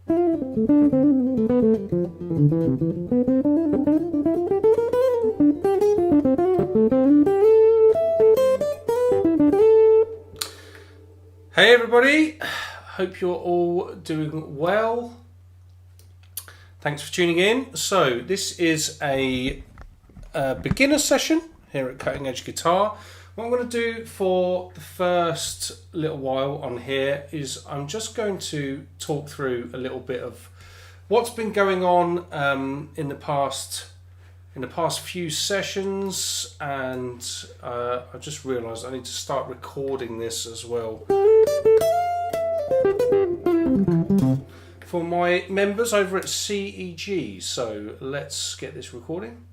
Hey everybody, hope you're all doing well. Thanks for tuning in. So this is a beginner session here at Cutting Edge Guitar. What I'm going to do for the first little while on here is I'm just going to talk through a little bit of what's been going on in the past few sessions, and I just realised I need to start recording this as well for my members over at CEG. So let's get this recording.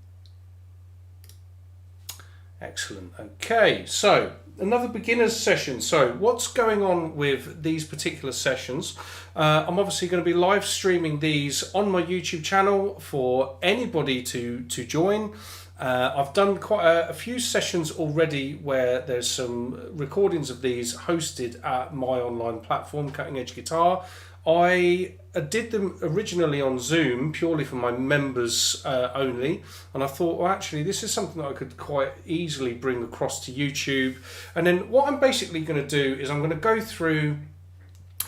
Excellent. Okay, so another beginner's session. So what's going on with these particular sessions? I'm obviously going to be live streaming these on my YouTube channel for anybody to join. I've done quite a few sessions already where there's some recordings of these hosted at my online platform, Cutting Edge Guitar. I did them originally on Zoom purely for my members only, and I thought, well, actually this is something that I could quite easily bring across to YouTube. And then what I'm basically going to do is I'm going to go through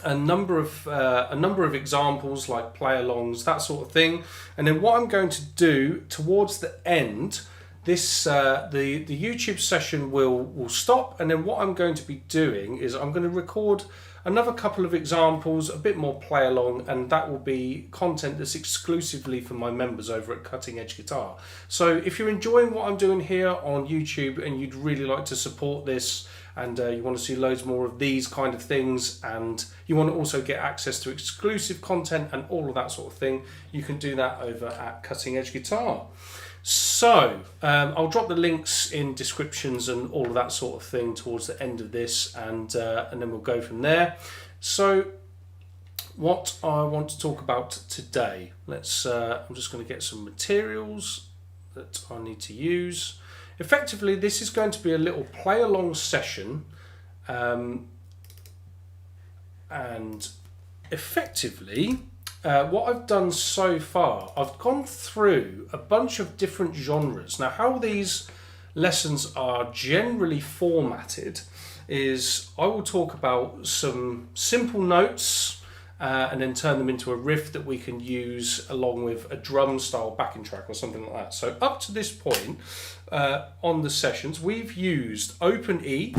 a number of examples, like play-alongs, that sort of thing. And then what I'm going to do towards the end, this the YouTube session will stop, and then what I'm going to be doing is I'm going to record another couple of examples, a bit more play along, and that will be content that's exclusively for my members over at Cutting Edge Guitar. So if you're enjoying what I'm doing here on YouTube and you'd really like to support this, and you want to see loads more of these kind of things, and you want to also get access to exclusive content and all of that sort of thing, you can do that over at Cutting Edge Guitar. So I'll drop the links in descriptions and all of that sort of thing towards the end of this, and then we'll go from there. So what I want to talk about today, I'm just going to get some materials that I need to use. Effectively, this is going to be a little play along session, and effectively what I've done so far, I've gone through a bunch of different genres. Now, how these lessons are generally formatted is I will talk about some simple notes and then turn them into a riff that we can use along with a drum style backing track or something like that. So up to this point on the sessions, we've used open E,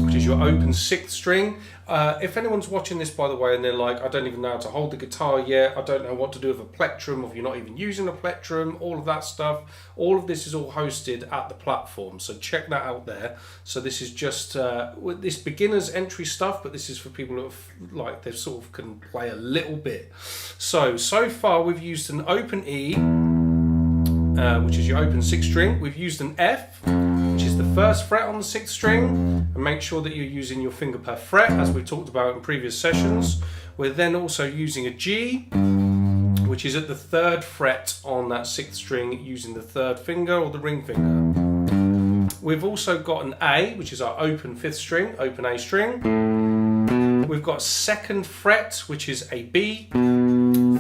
which is your open sixth string. If anyone's watching this, by the way, and they're like, I don't even know how to hold the guitar yet, I don't know what to do with a plectrum, or if you're not even using a plectrum, all of that stuff, all of this is all hosted at the platform, so check that out there. So this is just this beginner's entry stuff, but this is for people who have, they sort of can play a little bit. So far we've used an open E, which is your open sixth string. We've used an F, which is the first fret on the sixth string, and make sure that you're using your finger per fret, as we've talked about in previous sessions. We're then also using a G, which is at the third fret on that sixth string, using the third finger or the ring finger. We've also got an A, which is our open fifth string, open A string. We've got a second fret, which is a B,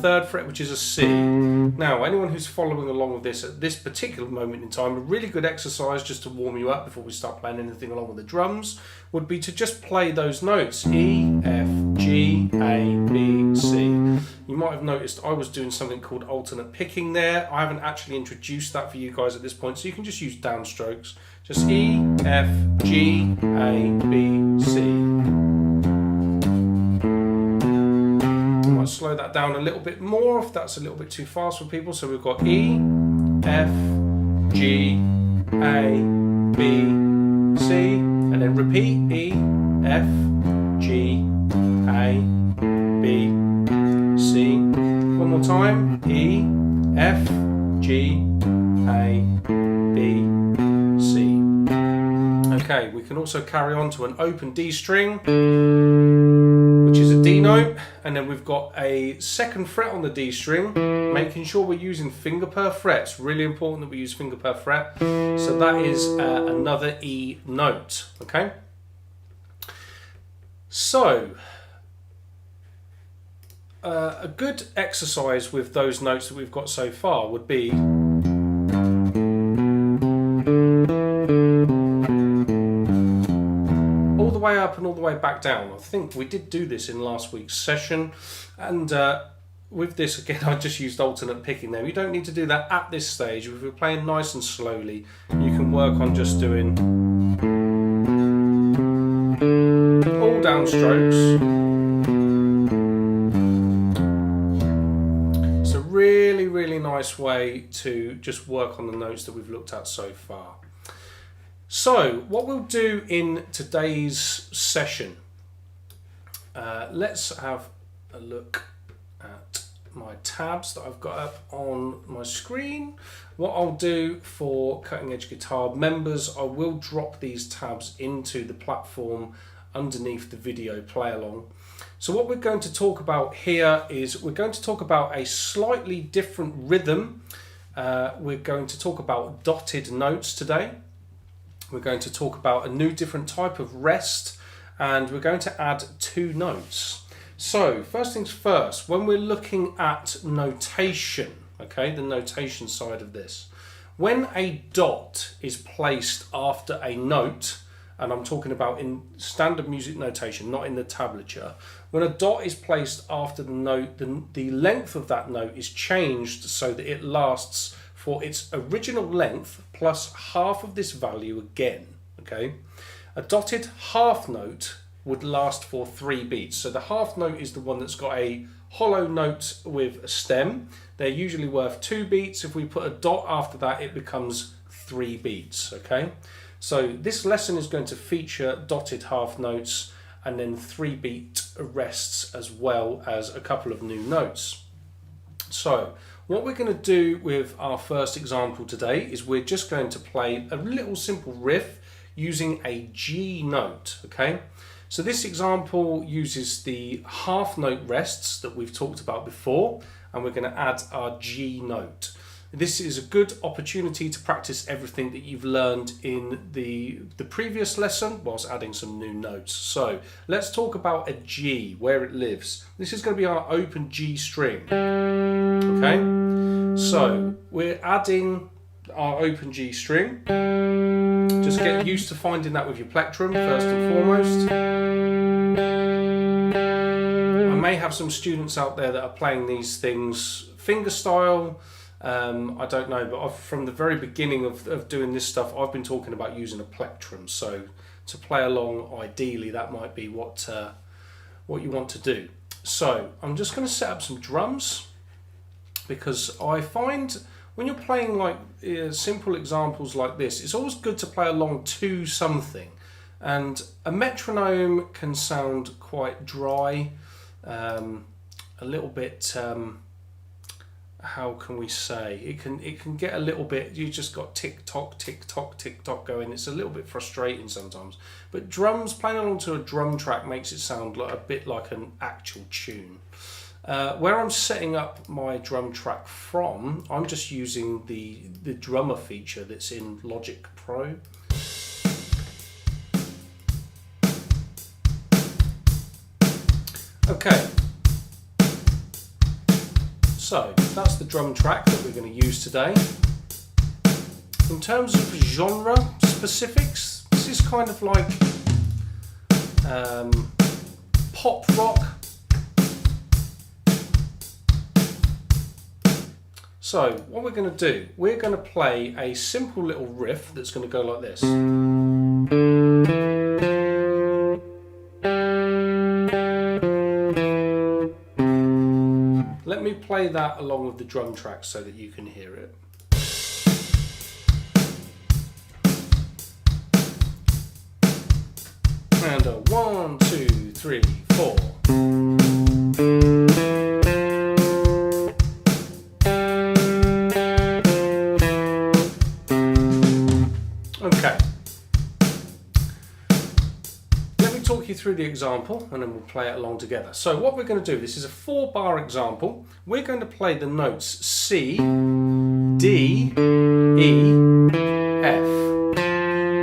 third fret, which is a C. Now, anyone who's following along with this at this particular moment in time, a really good exercise just to warm you up before we start playing anything along with the drums would be to just play those notes: E, F, G, A, B, C. You might have noticed I was doing something called alternate picking there. I haven't actually introduced that for you guys at this point, so you can just use downstrokes. Just E, F, G, A, B, C. Slow that down a little bit more if that's a little bit too fast for people. So we've got E, F, G, A, B, C, and then repeat: E, F, G, A, B, C. One more time: E, F, G, A, B, C. Okay, we can also carry on to an open D string, which is a D note, and then we've got a second fret on the D string, making sure we're using finger per fret. It's really important that we use finger per fret. So that is another E note, okay? So a good exercise with those notes that we've got so far would be all the way up and all the way back down. I think we did do this in last week's session, and with this again I just used alternate picking there. You don't need to do that at this stage. If we're playing nice and slowly, you can work on just doing all downstrokes. It's a really nice way to just work on the notes that we've looked at so far. So what we'll do in today's session, let's have a look at my tabs that I've got up on my screen. What I'll do for Cutting Edge Guitar members, I will drop these tabs into the platform underneath the video play along. So what we're going to talk about here is we're going to talk about a slightly different rhythm. We're going to talk about dotted notes today. We're going to talk about a new different type of rest, and we're going to add 2 notes. So first things first, when we're looking at notation, okay, the notation side of this, when a dot is placed after a note, and I'm talking about in standard music notation, not in the tablature, when a dot is placed after the note, the length of that note is changed so that it lasts for its original length plus half of this value again, okay? A dotted half note would last for 3 beats. So the half note is the one that's got a hollow note with a stem. They're usually worth 2 beats. If we put a dot after that, it becomes 3 beats, okay? So this lesson is going to feature dotted half notes and then 3-beat rests as well as a couple of new notes. So what we're going to do with our first example today is we're just going to play a little simple riff using a G note, okay? So this example uses the half note rests that we've talked about before, and we're going to add our G note. This is a good opportunity to practice everything that you've learned in the previous lesson whilst adding some new notes. So let's talk about a G, where it lives. This is going to be our open G string. Okay, so we're adding our open G string. Just get used to finding that with your plectrum first and foremost. I may have some students out there that are playing these things finger style. I don't know, but from the very beginning of doing this stuff, I've been talking about using a plectrum. So to play along, ideally, that might be what you want to do. So I'm just going to set up some drums, because I find when you're playing like simple examples like this, it's always good to play along to something. And a metronome can sound quite dry, a little bit... how can we say, it can get a little bit, you just got tick tock going. It's a little bit frustrating sometimes, but drums, playing along to a drum track makes it sound like a bit like an actual tune. Where I'm setting up my drum track from, I'm just using the drummer feature that's in Logic Pro. Okay, so that's the drum track that we're going to use today. In terms of genre specifics, this is kind of like pop rock. So what we're going to do, we're going to play a simple little riff that's going to go like this. Let me play that along with the drum track so that you can hear it. And a 1, 2, 3, 4. Okay. Let me talk you through the example and then we'll play it along together. So what we're going to do, this is a 4-bar example. We're going to play the notes C, D, E, F.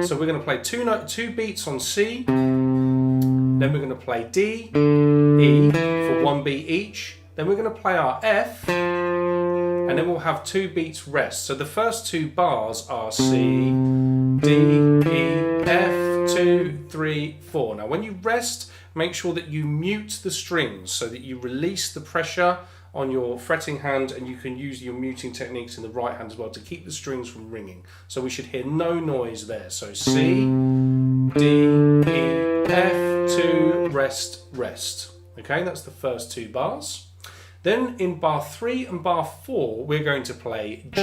So we're going to play two beats on C, then we're going to play D, E for 1 beat each, Then we're going to play our F, and then we'll have 2 beats rest. So the first 2 bars are C, D, E, F, 2, 3, 4. Now when you rest, make sure that you mute the strings so that you release the pressure on your fretting hand, and you can use your muting techniques in the right hand as well to keep the strings from ringing. So we should hear no noise there. So C, D, E, F, 2, rest, rest. Okay, that's the first 2 bars. Then in bar 3 and bar 4, we're going to play G,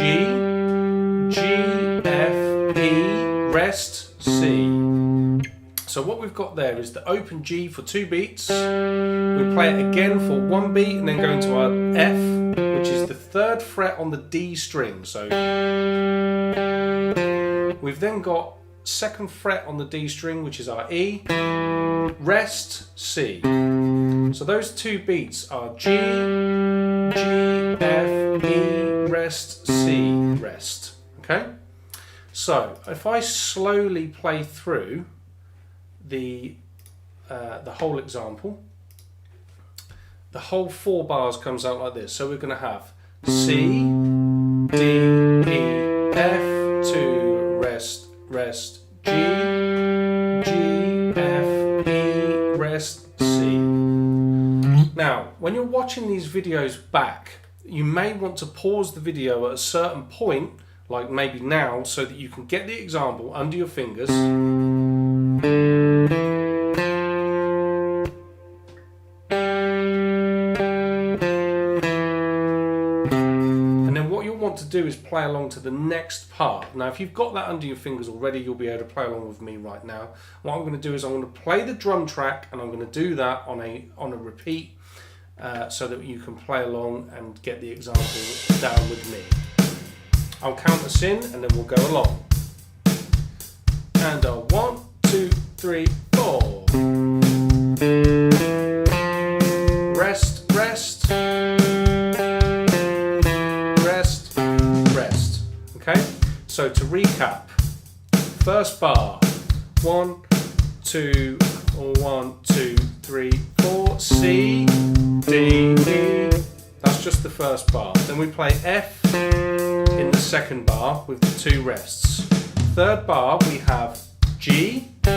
G, F, E, rest, C. So what we've got there is the open G for 2 beats. We play it again for 1 beat and then go into our F, which is the 3rd fret on the D string. So we've then got 2nd fret on the D string, which is our E, rest, C. So those 2 beats are G, G, F, E, rest, C, rest. Okay? So if I slowly play through the whole example, the whole 4 bars comes out like this. So we're going to have C, D, E, F, 2, rest, rest, G, G, F, E, rest, C. Now, when you're watching these videos back, you may want to pause the video at a certain point, like maybe now, so that you can get the example under your fingers. To do is play along to the next part. Now if you've got that under your fingers already, you'll be able to play along with me right now. What I'm going to do is I'm going to play the drum track, and I'm going to do that on a repeat so that you can play along and get the example down with me. I'll count us in and then we'll go along. And 1, 2, 3, 4. Rest, rest. Okay, so to recap, first bar, 1, 2, 1, 2, 3, 4, C, D, E, that's just the first bar. Then we play F in the 2nd bar with the 2 rests. 3rd bar we have G, G,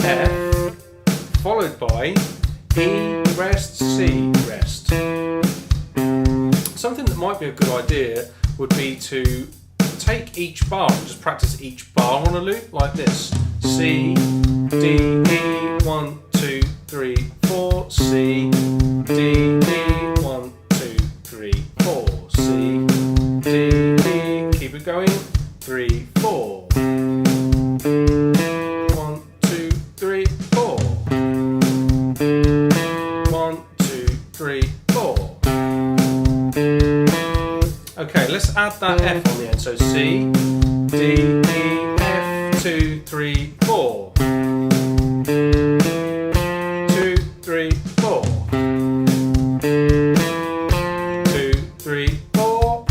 F, followed by E, rest, C, rest. Something that might be a good idea would be to take each bar and just practice each bar on a loop like this. C, D, E, 1, 2, 3, 4, C, D, E, 1, 2, 3, 4, C, D, E, keep it going, 3, 4. 1, 2, 3, 4. 1, 2, 3, 4. Okay, let's add that F on the end. So C, D, E, F, 2, 3, 4. 2, 3, 4. 2, 3, 4.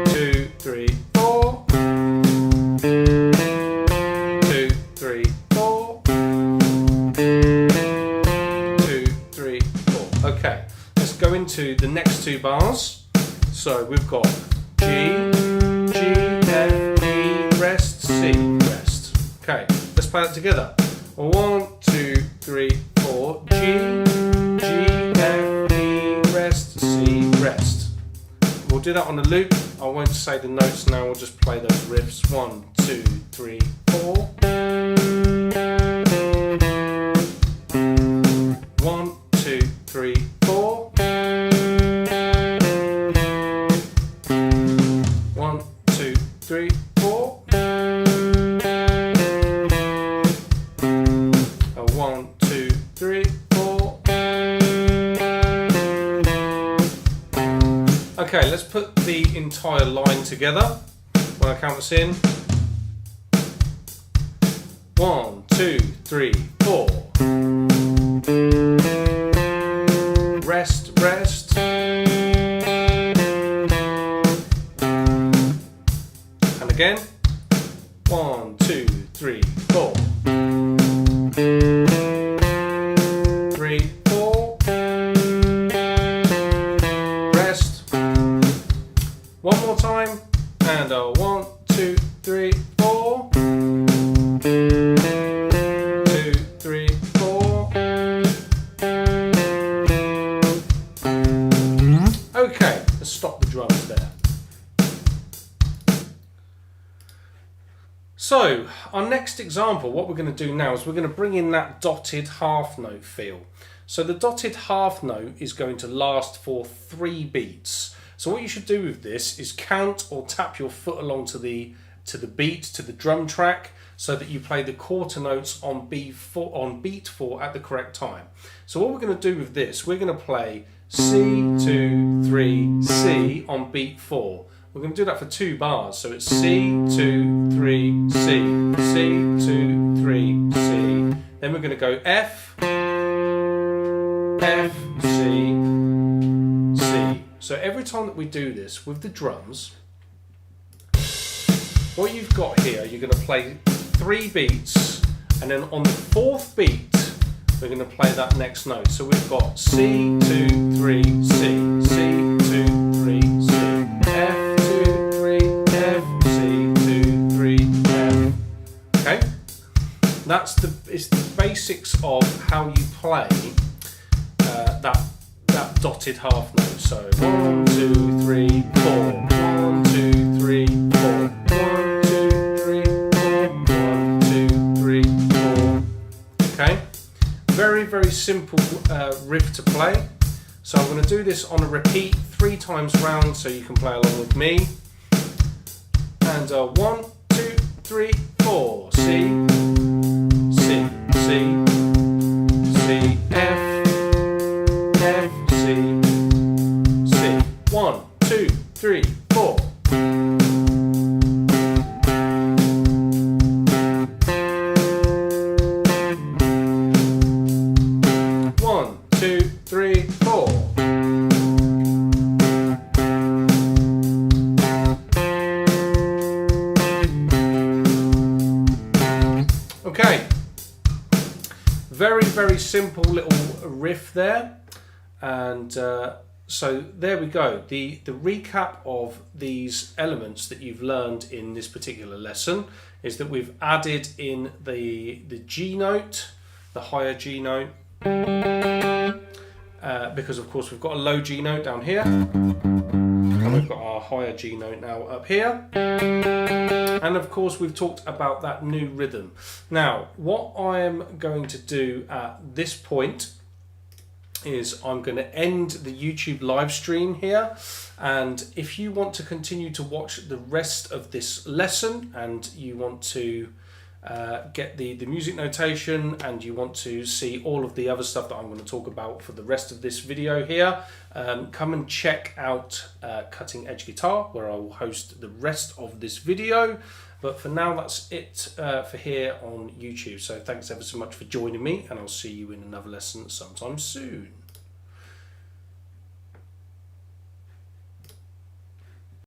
2, 3, 4. 2, 3, 4. 2, 3, 4. Okay. Go into the next 2 bars. So we've got G, G, F, E, rest, C, rest. Okay, let's play it together. 1, 2, 3, 4. G, G, F, E, rest, C, rest. We'll do that on a loop. I won't say the notes now, we'll just play those riffs. 1, 2, 3, 4. 1, 2, 3, 4. 1, 2, 3, 4. 1, 2, 3, 4. Okay, let's put the entire line together when I count us in. 1, 2, 3, 4. Rest, rest. And again. 1, 2, 3, 4. 3, our next example, what we're going to do now is we're going to bring in that dotted half note feel. So the dotted half note is going to last for 3 beats. So what you should do with this is count or tap your foot along to the beat, to the drum track, so that you play the quarter notes on beat 4 at the correct time. So what we're going to do with this, we're going to play C, 2, 3, C on beat 4. We're going to do that for 2 bars. So it's C, 2, 3, C, C, 2, 3, C. Then we're going to go F, F, C, C. So every time that we do this with the drums, what you've got here, you're going to play 3 beats, and then on the 4th beat, we're going to play that next note. So we've got C, 2, 3, C, C, 2, 3, C, F, 2, 3, F, C, 2, 3, F. Okay? It's the basics of how you play that dotted half note. So 1, 2, 3, 4. 1, 2, 3, 4. 1, 2, 3, 4. 1, 2, 3, 4. Okay? Very, very simple riff to play. So I'm going to do this on a repeat 3 times round so you can play along with me. And 1, 2, 3, 4. C, C, C, C, F, F, C, C. 1, 2, 3, 4. 1, 2, 3, 4. Okay, very, very simple little riff there, and so there we go. The recap of these elements that you've learned in this particular lesson is that we've added in the G note, the higher G note, because of course we've got a low G note down here, and we've got our higher G note now up here. And of course we've talked about that new rhythm. Now what I am going to do at this point is I'm going to end the YouTube live stream here, and if you want to continue to watch the rest of this lesson and you want to get the music notation and you want to see all of the other stuff that I'm going to talk about for the rest of this video here, come and check out Cutting Edge Guitar, where I will host the rest of this video. But for now, that's it for here on YouTube. So thanks ever so much for joining me, and I'll see you in another lesson sometime soon.